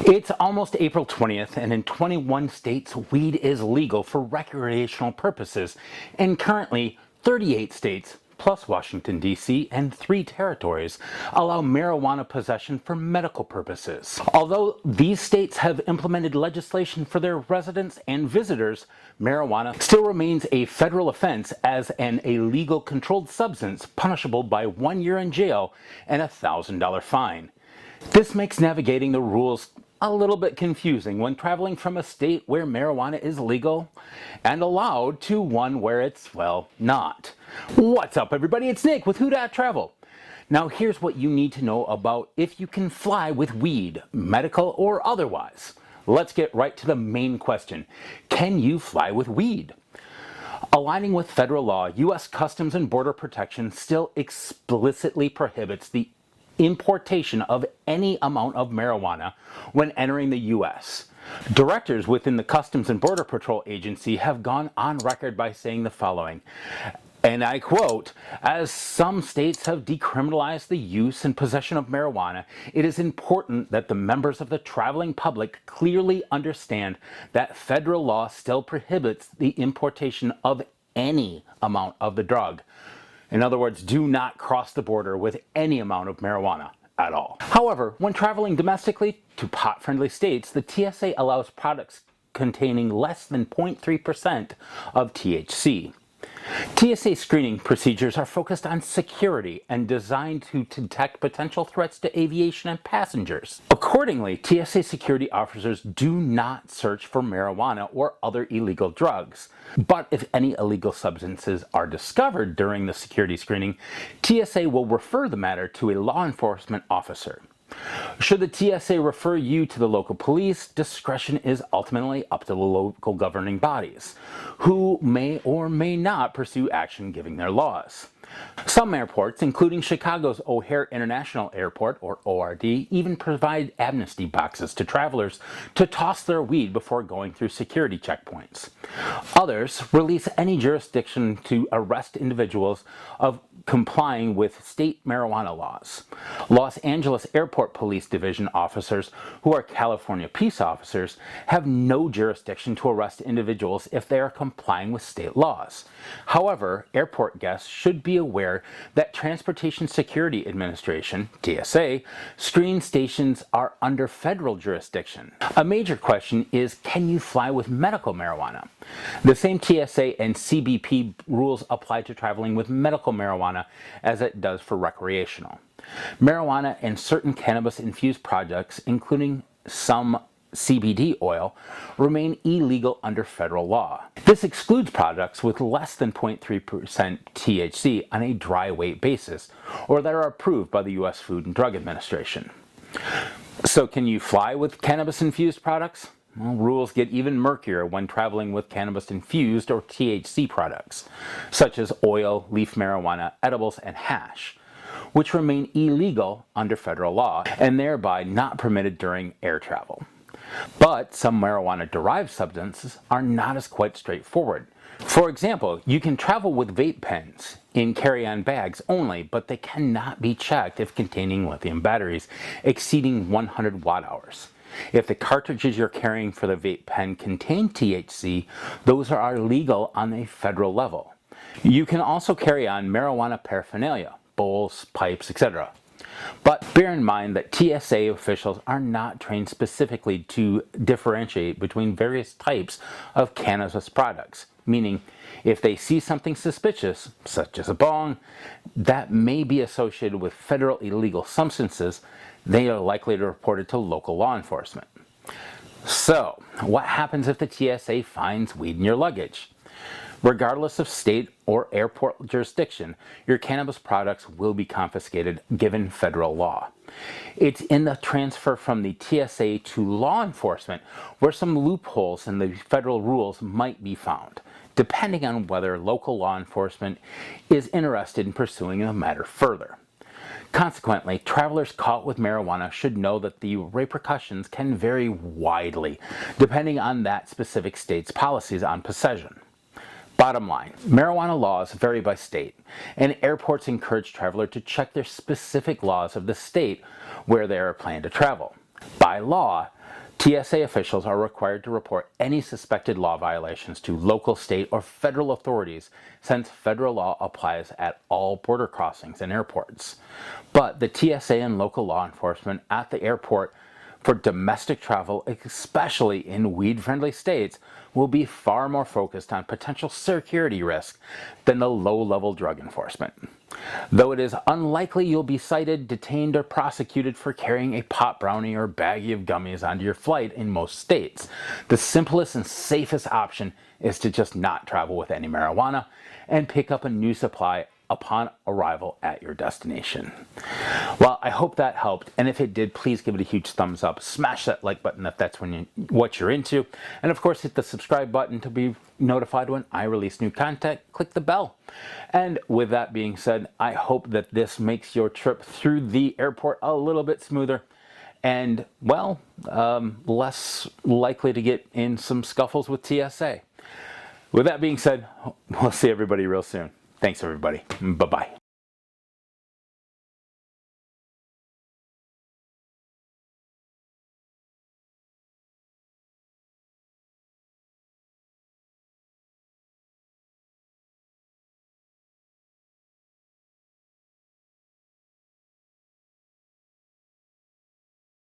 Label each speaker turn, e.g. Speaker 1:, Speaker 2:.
Speaker 1: It's almost April 20th, and in 21 states, weed is legal for recreational purposes, and currently 38 states, plus Washington, D.C., and 3 territories, allow marijuana possession for medical purposes. Although these states have implemented legislation for their residents and visitors, marijuana still remains a federal offense as an illegal controlled substance punishable by 1 year in jail and a $1,000 fine. This makes navigating the rules a little bit confusing when traveling from a state where marijuana is legal and allowed to one where it's, well, not. What's up, everybody? It's Nick with Who Dat Travel. Now here's what you need to know about if you can fly with weed, medical or otherwise. Let's get right to the main question. Can you fly with weed? Aligning with federal law, U.S. Customs and Border Protection still explicitly prohibits the importation of any amount of marijuana when entering the U.S. Directors within the Customs and Border Patrol Agency have gone on record by saying the following, and I quote, "As some states have decriminalized the use and possession of marijuana, it is important that the members of the traveling public clearly understand that federal law still prohibits the importation of any amount of the drug." In other words, do not cross the border with any amount of marijuana at all. However, when traveling domestically to pot-friendly states, the TSA allows products containing less than 0.3% of THC. TSA screening procedures are focused on security and designed to detect potential threats to aviation and passengers. Accordingly, TSA security officers do not search for marijuana or other illegal drugs. But if any illegal substances are discovered during the security screening, TSA will refer the matter to a law enforcement officer. Should the TSA refer you to the local police, discretion is ultimately up to the local governing bodies, who may or may not pursue action given their laws. Some airports, including Chicago's O'Hare International Airport, or ORD, even provide amnesty boxes to travelers to toss their weed before going through security checkpoints. Others release any jurisdiction to arrest individuals of complying with state marijuana laws. Los Angeles Airport Police Division officers, who are California peace officers, have no jurisdiction to arrest individuals if they are complying with state laws. However, airport guests should be aware that Transportation Security Administration, TSA, screening stations are under federal jurisdiction. A major question is, can you fly with medical marijuana? The same TSA and CBP rules apply to traveling with medical marijuana as it does for recreational. Marijuana and certain cannabis-infused products, including some CBD oil, remain illegal under federal law. This excludes products with less than 0.3% THC on a dry weight basis, or that are approved by the U.S. Food and Drug Administration. So can you fly with cannabis-infused products? Well, rules get even murkier when traveling with cannabis-infused or THC products, such as oil, leaf marijuana, edibles, and hash, which remain illegal under federal law and thereby not permitted during air travel. But some marijuana-derived substances are not as quite straightforward. For example, you can travel with vape pens in carry-on bags only, but they cannot be checked if containing lithium batteries exceeding 100 watt-hours. If the cartridges you're carrying for the vape pen contain THC, those are legal on a federal level. You can also carry on marijuana paraphernalia, bowls, pipes, etc. But bear in mind that TSA officials are not trained specifically to differentiate between various types of cannabis products, meaning if they see something suspicious, such as a bong, that may be associated with federal illegal substances, they are likely to report it to local law enforcement. So, what happens if the TSA finds weed in your luggage? Regardless of state or airport jurisdiction, your cannabis products will be confiscated given federal law. It's in the transfer from the TSA to law enforcement where some loopholes in the federal rules might be found, depending on whether local law enforcement is interested in pursuing the matter further. Consequently, travelers caught with marijuana should know that the repercussions can vary widely, depending on that specific state's policies on possession. Bottom line, marijuana laws vary by state, and airports encourage travelers to check their specific laws of the state where they are planning to travel. By law, TSA officials are required to report any suspected law violations to local, state, or federal authorities, since federal law applies at all border crossings and airports. But the TSA and local law enforcement at the airport for domestic travel, especially in weed-friendly states, will be far more focused on potential security risk than the low-level drug enforcement. Though it is unlikely you'll be cited, detained, or prosecuted for carrying a pot brownie or baggie of gummies onto your flight in most states, the simplest and safest option is to just not travel with any marijuana and pick up a new supply upon arrival at your destination. Well, I hope that helped, and if it did, please give it a huge thumbs up. Smash that like button if that's what you're into, and of course hit the subscribe button to be notified when I release new content. Click the bell. And with that being said, I hope that this makes your trip through the airport a little bit smoother and, well, less likely to get in some scuffles with TSA. With that being said, we'll see everybody real soon. Thanks, everybody. Bye-bye.